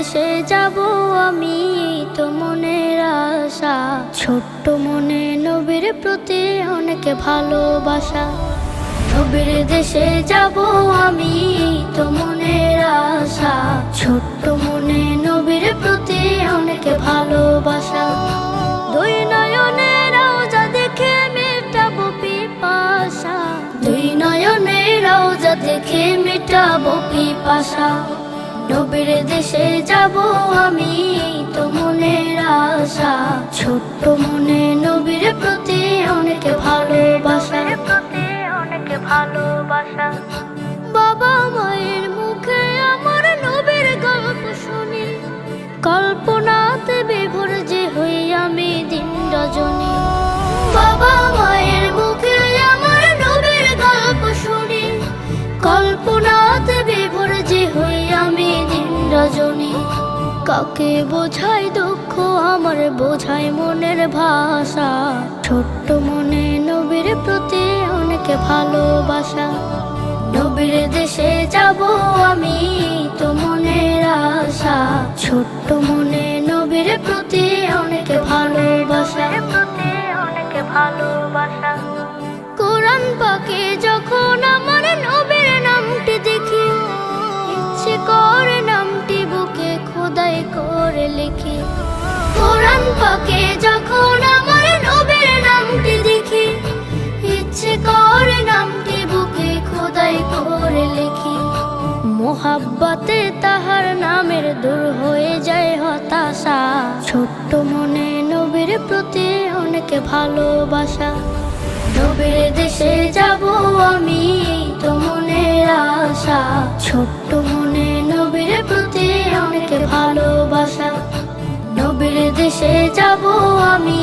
দেশে যাব আমি, তো মনের আশা। ছোট্ট মনে নবীর প্রতি অনেক ভালোবাসা। নবীর দেশে যাব আমি, তো মনের আশা। ছোট্ট মনে নবীর প্রতি অনেক ভালোবাসা। দুই নয়নের রওজা দেখে মেটাবো পিপাসা। দুই নয়নের রওজা দেখে মেটাবো পিপাসা। নবীর দেশে যাব আমি, তো মনের আশা। ছোট্ট মনে নবীর প্রতি অনেক ভালোবাসা। ভালোবাসা। বাবা মায়ের মুখে আমার নবীর গল্প শুনি, কল্পনাতে বিভোর যে হই আমি দিন রজনী। বাবা মায়ের মুখে আমার নবীর গল্প শুনি, কল্পনাতে বিভোর যে হই আমি দিন রজনী। কাকে বোঝাই দুঃখ আমার, বোঝাই মনের ভাষা। ছোট্ট মনে নবীর প্রতি অনেক ভালোবাসা। নবীর দেশে যাব আমি, তো মনের আশা। ছোট্ট মনে নবীর প্রতি অনেক ভালোবাসা। কোরআন পাকে যখন আমার নবীর নামটি দেখি, ইচ্ছে করে নামটি বুকে খোদাই করে লিখি। কোরআন পাকে যখন আমার নবীর নামটি দেখি, ইচ্ছে করে নামটি বুকে খোদাই করে লিখি। মোহাব্বতে তাহার নামের দূর হয়ে যায় হতাশা। ছোট্ট মনে নবীর প্রতি অনেক ভালোবাসা। নবীর দেশে যাব আমি, তো মনের আশা। ছোট্ট মনে নবীর প্রতি অনেক ভালোবাসা। নবীর দেশে যাব আমি,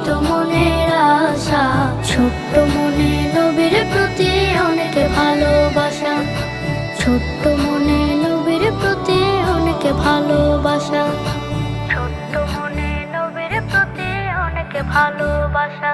তো মনের আশা। ছোট্ট মনে নবীর প্রতি অনেক ভালোবাসা। ছোট্ট মনে নবীর প্রতি অনেক ভালোবাসা। ছোট্ট মনে নবীর প্রতি অনেক ভালোবাসা।